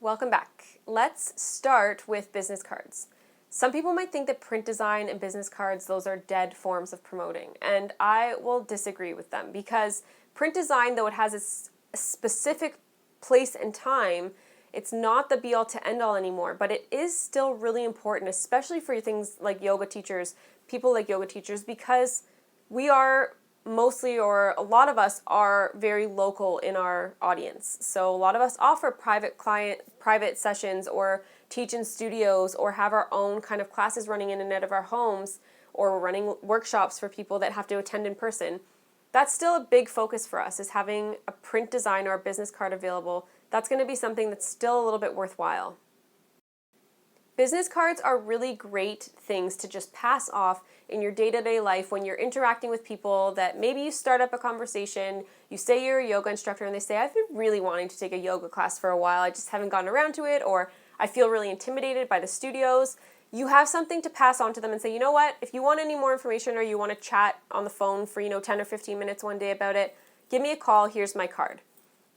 Welcome back. Let's start with business cards. Some people might think that print design and business cards, those are dead forms of promoting, and I will disagree with them because print design, though it has a specific place and time, it's not the be-all to end-all anymore, but it is still really important, especially for things like yoga teachers, people like yoga teachers, because we are mostly, or a lot of us are very local in our audience. So a lot of us offer private sessions or teach in studios or have our own kind of classes running in and out of our homes, or we're running workshops for people that have to attend in person. That's still a big focus for us, is having a print design or a business card available. That's going to be something that's still a little bit worthwhile. Business cards are really great things to just pass off in your day-to-day life when you're interacting with people that maybe you start up a conversation, you say you're a yoga instructor and they say, I've been really wanting to take a yoga class for a while, I just haven't gotten around to it, or I feel really intimidated by the studios. You have something to pass on to them and say, you know what, if you want any more information or you want to chat on the phone for 10 or 15 minutes one day about it, give me a call, here's my card.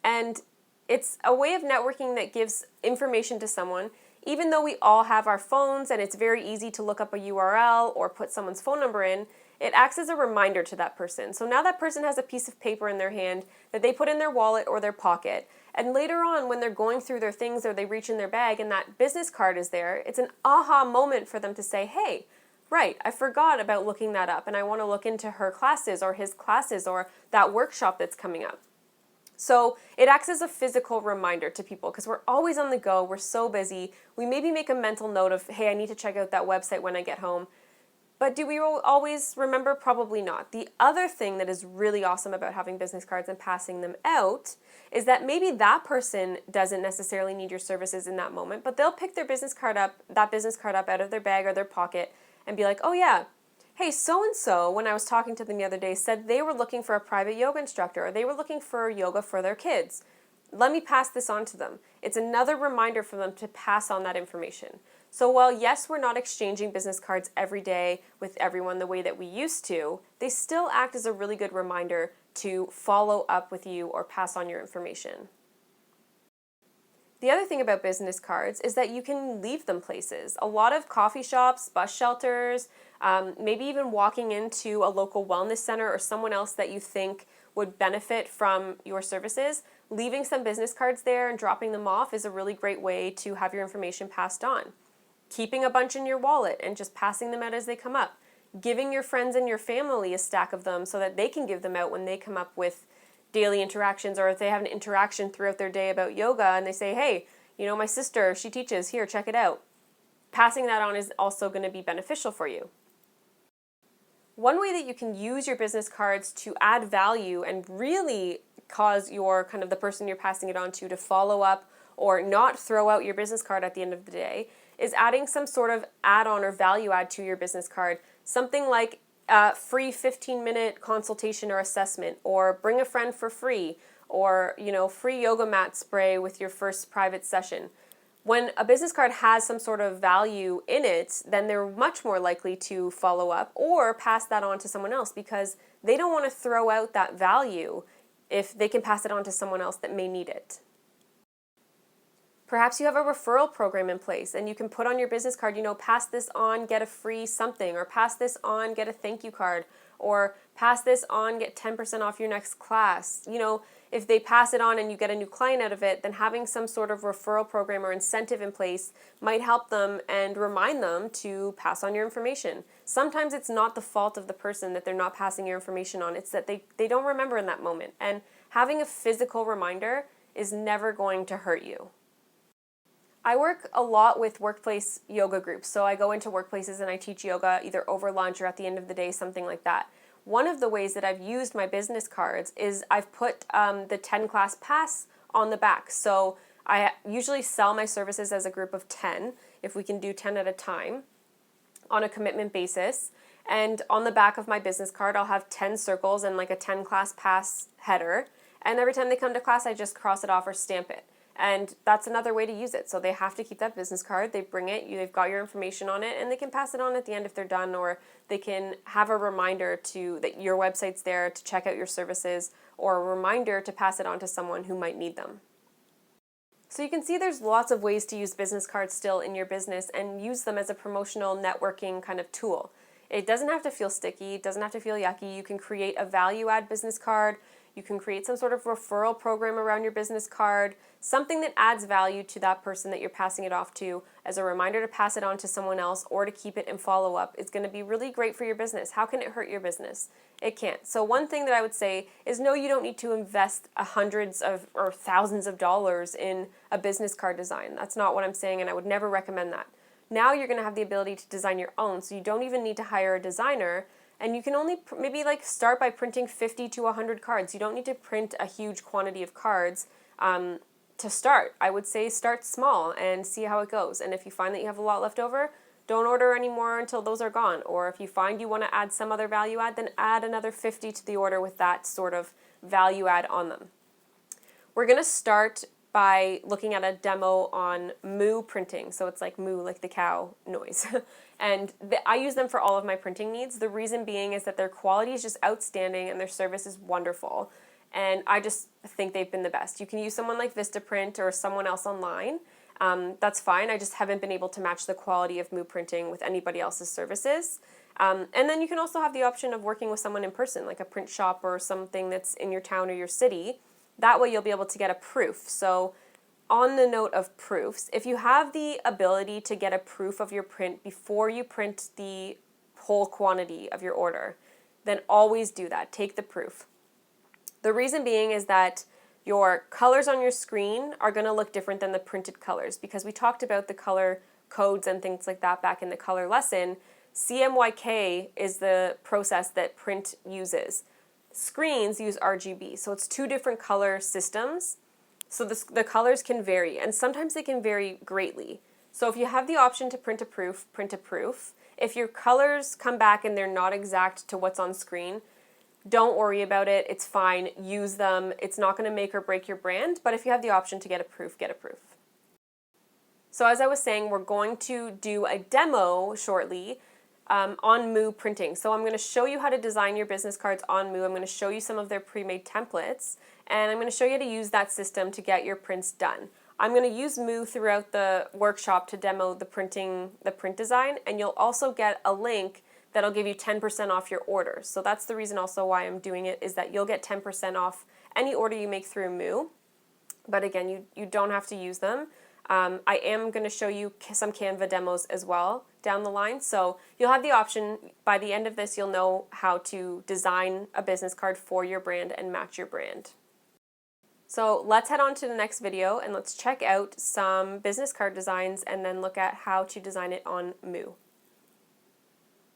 And it's a way of networking that gives information to someone. Even though we all have our phones and it's very easy to look up a URL or put someone's phone number in, it acts as a reminder to that person. So now that person has a piece of paper in their hand that they put in their wallet or their pocket. And later on, when they're going through their things or they reach in their bag and that business card is there, it's an aha moment for them to say, hey, right, I forgot about looking that up and I want to look into her classes or his classes or that workshop that's coming up. So it acts as a physical reminder to people because we're always on the go, we're so busy. We maybe make a mental note of, hey, I need to check out that website when I get home. But do we always remember? Probably not. The other thing that is really awesome about having business cards and passing them out is that maybe that person doesn't necessarily need your services in that moment, but they'll pick that business card up out of their bag or their pocket and be like, oh yeah, hey, so-and-so, when I was talking to them the other day, said they were looking for a private yoga instructor or they were looking for yoga for their kids. Let me pass this on to them. It's another reminder for them to pass on that information. So while yes, we're not exchanging business cards every day with everyone the way that we used to, they still act as a really good reminder to follow up with you or pass on your information. The other thing about business cards is that you can leave them places. A lot of coffee shops, bus shelters, maybe even walking into a local wellness center or someone else that you think would benefit from your services, leaving some business cards there and dropping them off is a really great way to have your information passed on. Keeping a bunch in your wallet and just passing them out as they come up. Giving your friends and your family a stack of them so that they can give them out when they come up with daily interactions, or if they have an interaction throughout their day about yoga and they say, hey, my sister, she teaches, here, check it out. Passing that on is also going to be beneficial for you. One way that you can use your business cards to add value and really cause the person you're passing it on to follow up or not throw out your business card at the end of the day is adding some sort of add-on or value add to your business card. Something like a free 15-minute consultation or assessment, or bring a friend for free, or free yoga mat spray with your first private session. When a business card has some sort of value in it, then they're much more likely to follow up or pass that on to someone else because they don't want to throw out that value if they can pass it on to someone else that may need it. Perhaps you have a referral program in place and you can put on your business card, pass this on, get a free something, or pass this on, get a thank you card, or pass this on, get 10% off your next class. If they pass it on and you get a new client out of it, then having some sort of referral program or incentive in place might help them and remind them to pass on your information. Sometimes it's not the fault of the person that they're not passing your information on. It's that they don't remember in that moment. And having a physical reminder is never going to hurt you. I work a lot with workplace yoga groups. So I go into workplaces and I teach yoga either over lunch or at the end of the day, something like that. One of the ways that I've used my business cards is I've put the 10 class pass on the back. So I usually sell my services as a group of 10, if we can do 10 at a time, on a commitment basis. And on the back of my business card, I'll have 10 circles and like a 10 class pass header. And every time they come to class, I just cross it off or stamp it. And that's another way to use it. So they have to keep that business card, they bring it, they've got your information on it, and they can pass it on at the end if they're done, or they can have a reminder that your website's there to check out your services, or a reminder to pass it on to someone who might need them. So you can see there's lots of ways to use business cards still in your business and use them as a promotional networking kind of tool. It doesn't have to feel sticky, it doesn't have to feel yucky. You can create a value add business card. You can create some sort of referral program around your business card, something that adds value to that person that you're passing it off to as a reminder to pass it on to someone else or to keep it in follow up. It's going to be really great for your business. How can it hurt your business? It can't. So one thing that I would say is no, you don't need to invest hundreds of or thousands of dollars in a business card design. That's not what I'm saying, and I would never recommend that. Now you're going to have the ability to design your own, so you don't even need to hire a designer. And you can only maybe like start by printing 50 to 100 cards. You don't need to print a huge quantity of cards to start. I would say start small and see how it goes. And if you find that you have a lot left over, don't order any more until those are gone. Or if you find you want to add some other value add, then add another 50 to the order with that sort of value add on them. We're going to start by looking at a demo on moo printing. So it's like moo, like the cow noise. And I use them for all of my printing needs. The reason being is that their quality is just outstanding and their service is wonderful. And I just think they've been the best. You can use someone like Vistaprint or someone else online. That's fine. I just haven't been able to match the quality of moo printing with anybody else's services. And then you can also have the option of working with someone in person, like a print shop or something that's in your town or your city. That way you'll be able to get a proof. So on the note of proofs, if you have the ability to get a proof of your print before you print the whole quantity of your order, then always do that. Take the proof. The reason being is that your colors on your screen are going to look different than the printed colors because we talked about the color codes and things like that back in the color lesson. CMYK is the process that print uses. Screens use RGB, so it's two different color systems. So the colors can vary, and sometimes they can vary greatly. So if you have the option to print a proof, print a proof. If your colors come back and they're not exact to what's on screen, don't worry about it. It's fine. Use them. It's not going to make or break your brand, but if you have the option to get a proof, get a proof. So as I was saying, we're going to do a demo shortly on moo printing. So I'm going to show you how to design your business cards on moo. I'm going to show you some of their pre-made templates, and I'm going to show you how to use that system to get your prints done. I'm going to use moo throughout the workshop to demo the print design, and you'll also get a link that'll give you 10% off your order. So that's the reason also why I'm doing it, is that you'll get 10% off any order you make through moo. But again, you don't have to use them. I am going to show you some Canva demos as well down the line. So you'll have the option, by the end of this, you'll know how to design a business card for your brand and match your brand. So let's head on to the next video and let's check out some business card designs and then look at how to design it on moo.